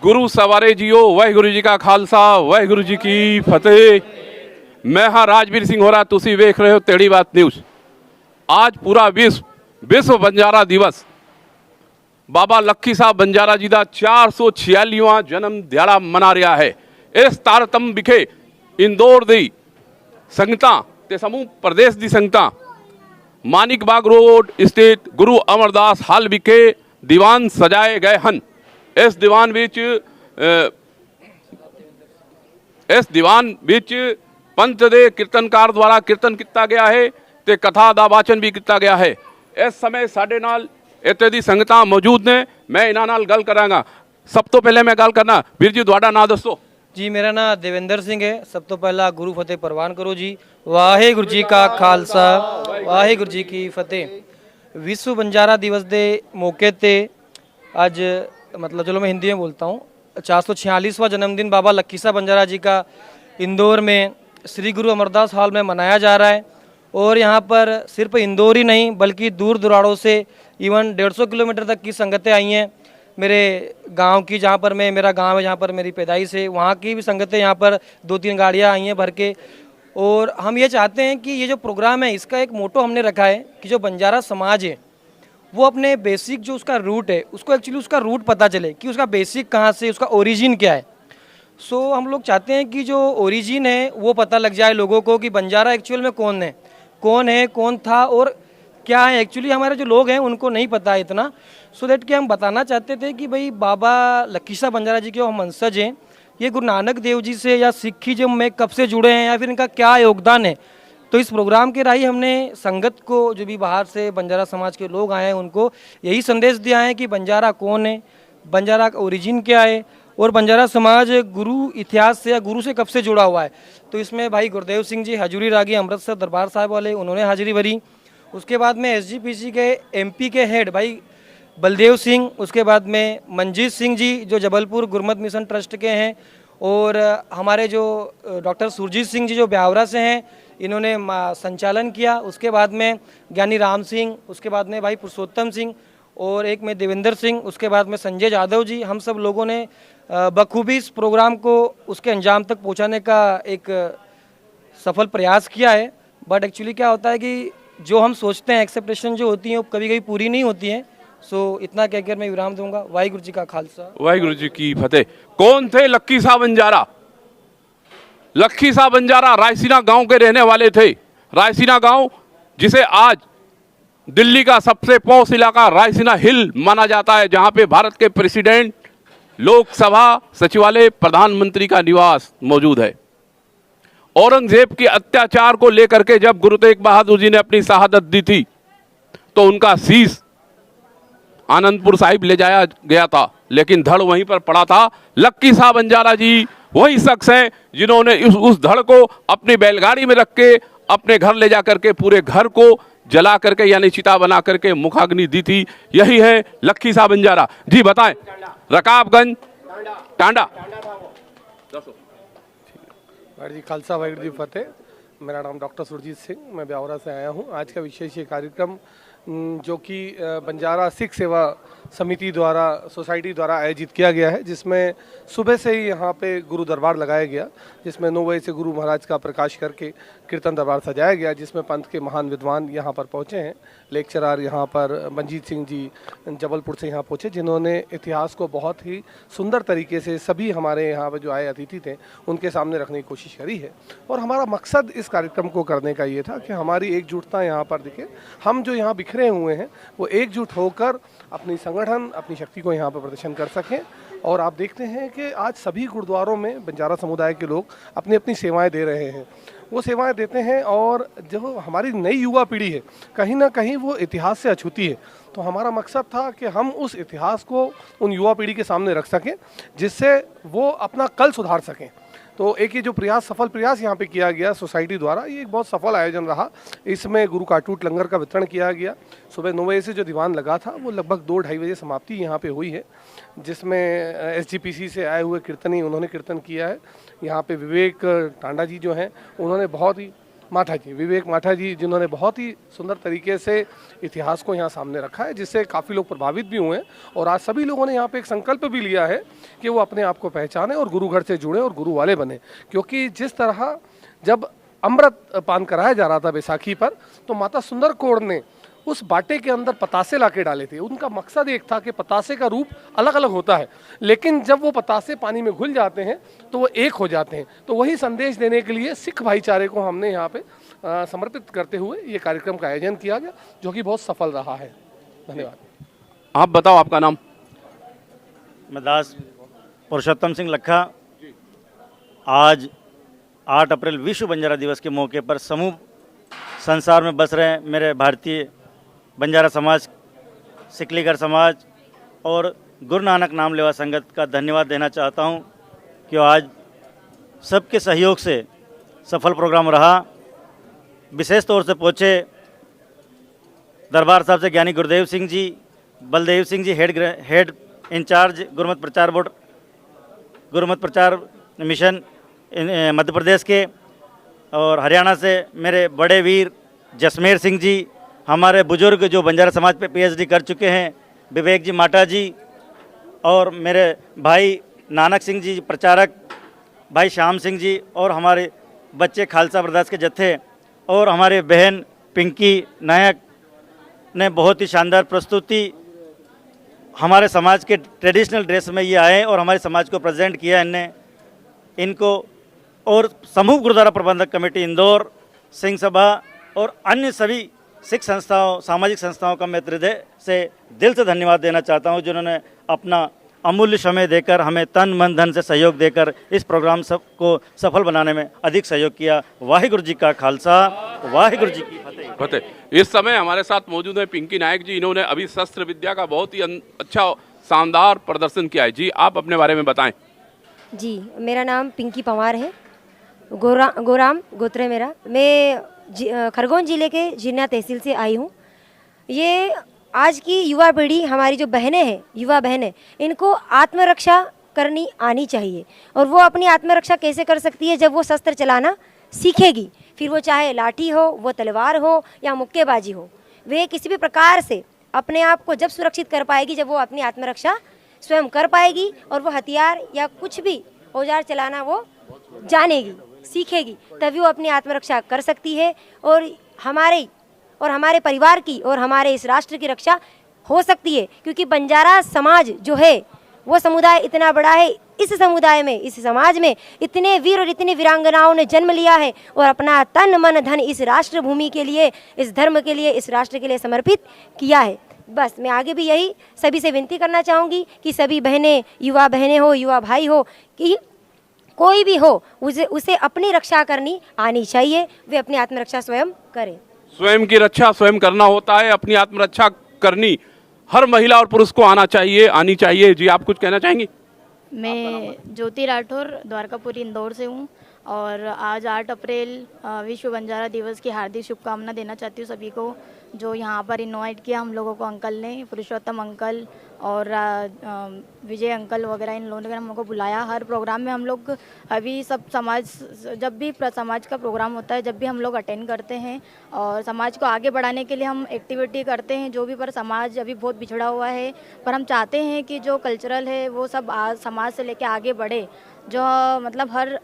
गुरु सवारे जियो, वाहिगुरु जी का खालसा, वाहिगुरु जी की फतेह। मैं हाँ राजवीर सिंह होरा, तुसी वेख रहे हो तेड़ी बात न्यूज। आज पूरा विश्व बंजारा दिवस, बाबा लक्खी साहब बंजारा जी का 446वां जन्म दिहाड़ा मना रहा है। इस तारतम विखे इंदौर दी संगतां ते समूह प्रदेश दी संगतां मानिक बाग रोड स्थित गुरु अमरदास हाल विखे दीवान सजाए गए हैं। इस दीवान विच पंथ दे कीर्तनकार द्वारा कीर्तन किया गया है ते कथा दा वाचन भी किया गया है। इस समय साडे नाल इत्थे दी संगतां मौजूद ने, मैं इन्हां नाल गल करांगा। सब तो पहले मैं गल करना, वीर जी तुहाडा नाम दसो जी। मेरा नाम देवेंद्र सिंह है। सब तो पहला गुरु फतेह प्रवान करो जी। वाहिगुरु जी का खालसा, वाहिगुरु जी की फतेह। विश्व बंजारा दिवस के मौके ते आज मतलब चलो मैं हिंदी में बोलता हूँ, 446वां जन्मदिन बाबा लक्खी साहब बंजारा जी का इंदौर में श्री गुरु अमरदास हॉल में मनाया जा रहा है। और यहाँ पर सिर्फ इंदौर ही नहीं बल्कि दूर दुराड़ों से इवन 150 किलोमीटर तक की संगतें आई हैं। मेरे गांव की, जहाँ पर मेरा गांव है, जहाँ पर मेरी पैदाइश है, वहाँ की भी संगतें यहाँ पर 2-3 गाड़ियाँ आई हैं भर के। और हम ये चाहते हैं कि ये जो प्रोग्राम है इसका एक मोटो हमने रखा है कि जो बंजारा समाज है वो अपने बेसिक जो उसका रूट है उसको एक्चुअली उसका रूट पता चले कि उसका बेसिक कहाँ से, उसका ओरिजिन क्या है। सो हम लोग चाहते हैं कि जो ओरिजिन है वो पता लग जाए लोगों को कि बंजारा एक्चुअल में कौन है, कौन था और क्या है। एक्चुअली हमारे जो लोग हैं उनको नहीं पता है इतना। सो दैट कि हम बताना चाहते थे कि भाई बाबा लक्खी साहब बंजारा जी के हम वंशज हैं, ये गुरु नानक देव जी से या सिखिज्म में कब से जुड़े हैं या फिर इनका क्या योगदान है। तो इस प्रोग्राम के राही हमने संगत को, जो भी बाहर से बंजारा समाज के लोग आए हैं, उनको यही संदेश दिया है कि बंजारा कौन है, बंजारा का ओरिजिन क्या है और बंजारा समाज गुरु इतिहास से या गुरु से कब से जुड़ा हुआ है। तो इसमें भाई गुरदेव सिंह जी हजूरी रागी अमृतसर दरबार साहब वाले, उन्होंने हाजिरी भरी। उसके बाद में SGPC के MP के हेड भाई बलदेव सिंह, उसके बाद में मंजीत सिंह जी जो जबलपुर गुरमत मिशन ट्रस्ट के हैं, और हमारे जो डॉक्टर सुरजीत सिंह जी जो ब्यावरा से हैं, इन्होंने संचालन किया। उसके बाद में ज्ञानी राम सिंह, उसके बाद में भाई पुरुषोत्तम सिंह और एक में देवेंद्र सिंह, उसके बाद में संजय यादव जी। हम सब लोगों ने बखूबी इस प्रोग्राम को उसके अंजाम तक पहुंचाने का एक सफल प्रयास किया है। बट एक्चुअली क्या होता है कि जो हम सोचते हैं, एक्सेप्टेशन जो होती है वो कभी कभी पूरी नहीं होती है। सो इतना कहकर मैं विराम दूंगा। वाहिगुरु जी का खालसा, वाहिगुरु जी की फतेह। कौन थे लक्खी साहब बंजारा? लक्खी साहब बंजारा रायसीना गांव के रहने वाले थे। रायसीना गांव जिसे आज दिल्ली का सबसे पॉश इलाका रायसीना हिल माना जाता है, जहां पे भारत के प्रेसिडेंट, लोकसभा सचिवालय, प्रधानमंत्री का निवास मौजूद है। औरंगजेब के अत्याचार को लेकर के जब गुरु तेग बहादुर जी ने अपनी शहादत दी थी तो उनका शीश आनंदपुर साहिब ले जाया गया था, लेकिन धड़ वहीं पर पड़ा था। लक्खी साहब बंजारा जी वही शख्स हैं जिन्होंने उस धड़ को अपनी बैलगाड़ी में रख के अपने घर ले जा करके पूरे घर को जला करके यानी चिता बना करके मुखाग्नि दी थी। यही है लक्खी साहब बंजारा जी। बताएं, रकाबगंज, टांडा। वाहिगुरु जी खालसा, वाहिगुरु जी फतेह। मेरा नाम डॉक्टर सुरजीत सिंह, मैं ब्यावरा से आया हूँ। आज का विशेष ये कार्यक्रम जो कि बंजारा सिख सेवा समिति द्वारा, सोसाइटी द्वारा आयोजित किया गया है, जिसमें सुबह से ही यहाँ पे गुरु दरबार लगाया गया, जिसमें 9 बजे से गुरु महाराज का प्रकाश करके कीर्तन दरबार सजाया गया, जिसमें पंथ के महान विद्वान यहाँ पर पहुँचे हैं। लेक्चरार यहाँ पर मंजीत सिंह जी जबलपुर से यहाँ पहुँचे, जिन्होंने इतिहास को बहुत ही सुंदर तरीके से सभी हमारे यहाँ पर जो आए अतिथि थे उनके सामने रखने की कोशिश करी है। और हमारा मकसद इस कार्यक्रम को करने का ये था कि हमारी एकजुटता यहाँ पर दिखे। हम जो यहाँ बिखरे हुए हैं वो एकजुट होकर अपनी संगठन, अपनी शक्ति को यहाँ पर प्रदर्शन कर सकें। और आप देखते हैं कि आज सभी गुरुद्वारों में बंजारा समुदाय के लोग अपनी अपनी सेवाएं दे रहे हैं। वो सेवाएं देते हैं और जो हमारी नई युवा पीढ़ी है कहीं ना कहीं वो इतिहास से अछूती है। तो हमारा मकसद था कि हम उस इतिहास को उन युवा पीढ़ी के सामने रख सकें, जिससे वो अपना कल सुधार सकें। तो एक ये जो प्रयास, सफल प्रयास यहाँ पे किया गया सोसाइटी द्वारा, ये एक बहुत सफल आयोजन रहा। इसमें गुरु काटूट लंगर का वितरण किया गया। सुबह 9 बजे से जो दीवान लगा था वो लगभग 2-2:30 बजे समाप्ति यहाँ पे हुई है, जिसमें SGPC से आए हुए कीर्तनी, उन्होंने कीर्तन किया है। यहाँ पे विवेक टांडा जी जो हैं उन्होंने बहुत ही माठा जी, विवेक माठा जी, जिन्होंने बहुत ही सुंदर तरीके से इतिहास को यहाँ सामने रखा है, जिससे काफ़ी लोग प्रभावित भी हुए हैं। और आज सभी लोगों ने यहाँ पे एक संकल्प भी लिया है कि वो अपने आप को पहचाने और गुरु घर से जुड़े और गुरु वाले बने। क्योंकि जिस तरह जब अमृत पान कराया जा रहा था बैसाखी पर, तो माता सुंदर कौर ने उस बाटे के अंदर पतासे लाके डाले थे। उनका मकसद एक था कि पतासे का रूप अलग अलग होता है, लेकिन जब वो पतासे पानी में घुल जाते हैं तो वो एक हो जाते हैं। तो वही संदेश देने के लिए सिख भाईचारे को हमने यहाँ पे समर्पित करते हुए ये कार्यक्रम का आयोजन किया गया, जो कि बहुत सफल रहा है। धन्यवाद। आप बताओ आपका नाम। मैं दास पुरुषोत्तम सिंह लखा। आज 8 अप्रैल विश्व बंजारा दिवस के मौके पर समूह संसार में बस रहे मेरे भारतीय बंजारा समाज, सिकलीगर समाज और गुरु नानक नाम लेवा संगत का धन्यवाद देना चाहता हूं कि आज सबके सहयोग से सफल प्रोग्राम रहा। विशेष तौर से पहुँचे दरबार साहब से ज्ञानी गुरुदेव सिंह जी, बलदेव सिंह जी हेड इंचार्ज गुरुमत प्रचार बोर्ड, गुरुमत प्रचार मिशन मध्य प्रदेश के, और हरियाणा से मेरे बड़े वीर जसमेर सिंह जी, हमारे बुजुर्ग जो बंजारा समाज पे पीएचडी कर चुके हैं विवेक जी माटा जी, और मेरे भाई नानक सिंह जी प्रचारक, भाई श्याम सिंह जी, और हमारे बच्चे खालसा ब्रदर्स के जत्थे, और हमारे बहन पिंकी नायक ने बहुत ही शानदार प्रस्तुति हमारे समाज के ट्रेडिशनल ड्रेस में ये आए और हमारे समाज को प्रेजेंट किया इनने। इनको और समूह गुरुद्वारा प्रबंधक कमेटी इंदौर, सिंह सभा और अन्य सभी सिख संस्थाओं, सामाजिक संस्थाओं का मैं हृदय से दिल से धन्यवाद देना चाहता हूं, जिन्होंने अपना अमूल्य समय देकर, हमें तन मन धन से सहयोग देकर इस प्रोग्राम को सफल बनाने में अधिक सहयोग किया। वाहिगुरु जी का खालसा, वाहिगुरु जी की फतेह। फतेह। इस समय हमारे साथ मौजूद है पिंकी नायक जी। इन्होंने अभी शस्त्र विद्या का बहुत ही अच्छा शानदार प्रदर्शन किया है। जी, आप अपने बारे में बताएं। जी, मेरा नाम पिंकी पंवार है। गोराम गोत्र है मेरा। मैं खरगोन जिले के जिन्ना तहसील से आई हूँ। ये आज की युवा पीढ़ी, हमारी जो बहनें हैं, युवा बहनें, इनको आत्मरक्षा करनी आनी चाहिए। और वो अपनी आत्मरक्षा कैसे कर सकती है? जब वो शस्त्र चलाना सीखेगी। फिर वो चाहे लाठी हो, वो तलवार हो या मुक्केबाजी हो, वे किसी भी प्रकार से अपने आप को जब सुरक्षित कर पाएगी, जब वो अपनी आत्मरक्षा स्वयं कर पाएगी और वो हथियार या कुछ भी औजार चलाना वो जानेगी, सीखेगी, तभी वो अपनी आत्मरक्षा कर सकती है। और हमारे परिवार की और हमारे इस राष्ट्र की रक्षा हो सकती है। क्योंकि बंजारा समाज जो है वो समुदाय इतना बड़ा है। इस समुदाय में, इस समाज में इतने वीर और इतनी वीरांगनाओं ने जन्म लिया है और अपना तन मन धन इस राष्ट्र भूमि के लिए, इस धर्म के लिए, इस राष्ट्र के लिए समर्पित किया है। बस मैं आगे भी यही सभी से विनती करना चाहूँगी कि सभी बहनें, युवा बहनें हो, युवा भाई हो, कि कोई भी हो, उसे अपनी रक्षा करनी आनी चाहिए। वे अपनी आत्मरक्षा स्वयं करें। स्वयं की रक्षा स्वयं करना होता है। अपनी आत्मरक्षा करनी हर महिला और पुरुष को आनी चाहिए। जी, आप कुछ कहना चाहेंगी? मैं ज्योति राठौर द्वारकापुरी इंदौर से हूँ और आज 8 अप्रैल विश्व बंजारा दिवस की हार्दिक शुभकामना देना चाहती हूँ सभी को, जो यहाँ पर इनवाइट किया हम लोगों को अंकल ने, पुरुषोत्तम अंकल और विजय अंकल वगैरह, इन लोगों ने हम लोग को बुलाया। हर प्रोग्राम में हम लोग अभी सब समाज, जब भी समाज का प्रोग्राम होता है, जब भी हम लोग अटेंड करते हैं और समाज को आगे बढ़ाने के लिए हम एक्टिविटी करते हैं जो भी, पर समाज अभी बहुत बिछड़ा हुआ है। पर हम चाहते हैं कि जो कल्चरल है वो सब आज समाज से लेके आगे बढ़े। जो मतलब हर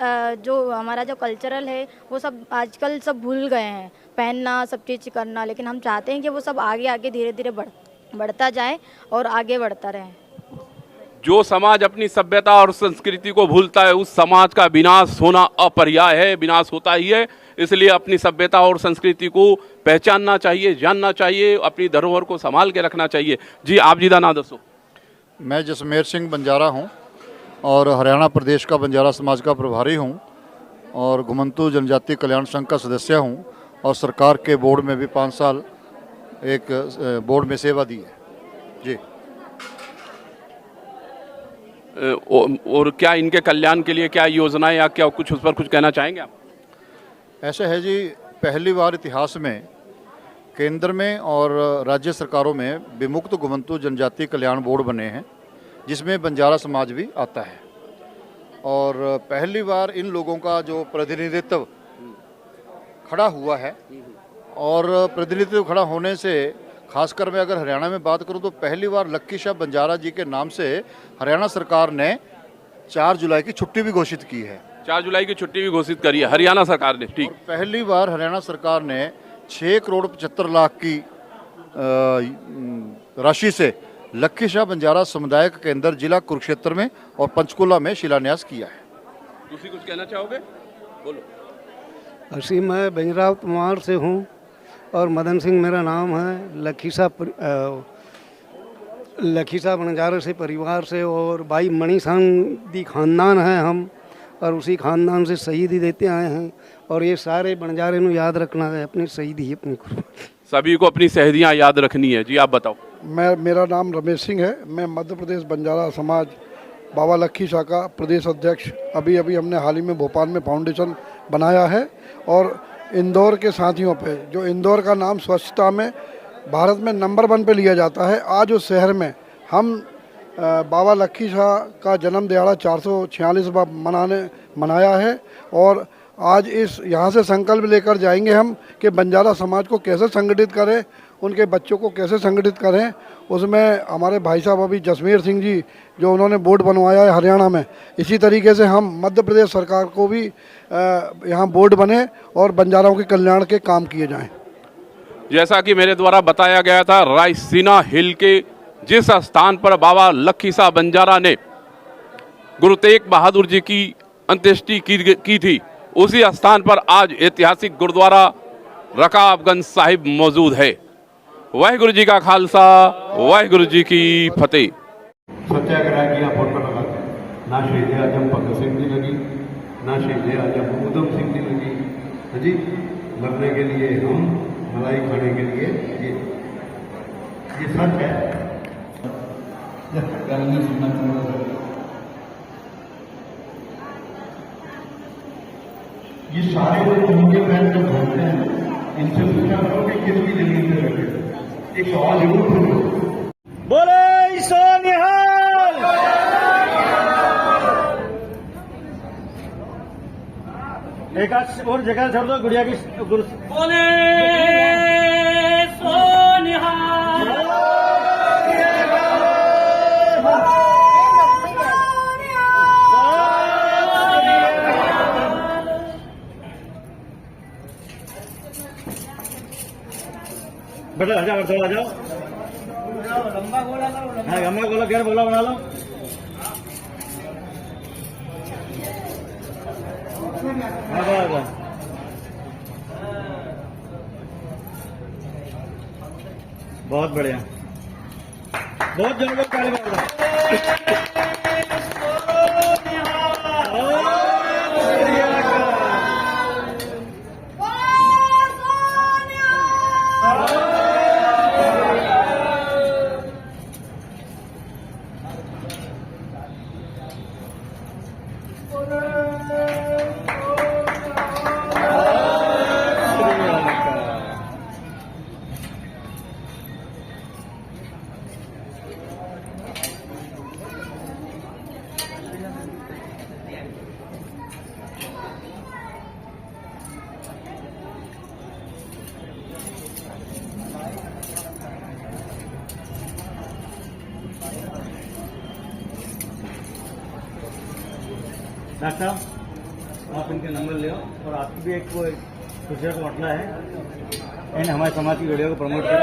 जो हमारा जो कल्चरल है वो सब आजकल सब भूल गए हैं, पहनना, सब चीज़ करना, लेकिन हम चाहते हैं कि वो सब आगे आगे धीरे धीरे बढ़ता जाए और आगे बढ़ता रहे। जो समाज अपनी सभ्यता और संस्कृति को भूलता है, उस समाज का विनाश होना अपर्याय है, विनाश होता ही है। इसलिए अपनी सभ्यता और संस्कृति को पहचानना चाहिए, जानना चाहिए, अपनी धरोहर को संभाल के रखना चाहिए। जी, आप जी का नाम दसो। मैं जसमेर सिंह बंजारा हूँ और हरियाणा प्रदेश का बंजारा समाज का प्रभारी हूँ और घुमंतू जनजाति कल्याण संघ का सदस्य हूँ और सरकार के बोर्ड में भी 5 साल एक बोर्ड में सेवा दी है। जी। और क्या इनके कल्याण के लिए क्या योजनाएं या क्या कुछ, उस पर कुछ कहना चाहेंगे आप? ऐसा है जी, पहली बार इतिहास में केंद्र में और राज्य सरकारों में विमुक्त घुमंतू जनजाति कल्याण बोर्ड बने हैं, जिसमें बंजारा समाज भी आता है। और पहली बार इन लोगों का जो प्रतिनिधित्व खड़ा हुआ है और प्रतिनिधित्व खड़ा होने से खासकर मैं अगर हरियाणा में बात करूं तो पहली बार लक्की शाह बंजारा जी के नाम से हरियाणा सरकार ने 4 जुलाई की छुट्टी भी घोषित की है। 4 जुलाई की छुट्टी भी घोषित करी है हरियाणा सरकार ने। ठीक, और पहली बार हरियाणा सरकार ने 6 करोड़ 75 लाख की राशि से लक्की शाह बंजारा सामुदायिक केंद्र जिला कुरुक्षेत्र में और पंचकुला में शिलान्यास किया है। तुसी कुछ कहना चाहोगे? बोलो। असी मैं बंजराव कुमार से हूँ और मदन सिंह मेरा नाम है। लखी शाह बंजारा से परिवार से और भाई मणिसंघ खानदान है हम, और उसी खानदान से शहीदी देते आए हैं। और ये सारे बंजारे ਨੂੰ याद रखना है अपनी शहीदी अपनी सभी को अपनी शहीदियाँ याद रखनी है। जी आप बताओ। मेरा नाम रमेश सिंह है। मैं मध्य प्रदेश बंजारा समाज बाबा लक्की शाह का प्रदेश अध्यक्ष। अभी हमने हाल ही में भोपाल में फाउंडेशन बनाया है और इंदौर के साथियों पे, जो इंदौर का नाम स्वच्छता में भारत में नंबर 1 पे लिया जाता है, आज उस शहर में हम बाबा लक्की शाह का जन्म दिहाड़ा 446वां मनाया है। और आज यहाँ से संकल्प लेकर जाएंगे हम कि बंजारा समाज को कैसे संगठित करें, उनके बच्चों को कैसे संगठित करें। उसमें हमारे भाई साहब अभी जसमेर सिंह जी जो उन्होंने बोर्ड बनवाया है हरियाणा में, इसी तरीके से हम मध्य प्रदेश सरकार को भी यहाँ बोर्ड बने और बंजाराओं के कल्याण के काम किए जाएं। जैसा कि मेरे द्वारा बताया गया था, रायसीना हिल के जिस स्थान पर बाबा लक्की शाह बंजारा ने गुरु तेग बहादुर जी की अंत्येष्टि की थी, उसी स्थान पर आज ऐतिहासिक गुरुद्वारा रकाबगंज साहिब मौजूद है। वाहिगुरु जी का खालसा, वाहिगुरु जी की फतेह। सत्याग्रह किया फोटो लगाते, ना शहीद आजम भगत सिंह की लगी, ना शहीद आजम उधम सिंह की लगी जी। मरने के लिए हम, मलाई खाने के लिए ये सच है। ये सारे लोग उनके बहन जब घूमते हैं, इनसे पूछा करो कि किसकी जमीन पे रखे। एक सवाल जरूर पूछो, बोले सो निहाल। एक आध और जगह छोड़ दो गुड़िया की गुरु। बोले सो निहाल। बेटा आ जाओ, थोड़ा आ जाओ। लंबा गोला करो, हाँ लंबा गोला गैर गोला बना लो। बहुत बढ़िया, बहुत जोरदार ताली बजाओ। डॉक्टर साहब आप इनके नंबर ले और आपकी भी एक दूसरे को बांटना है, हमारे समाज की वीडियो को प्रमोट करें।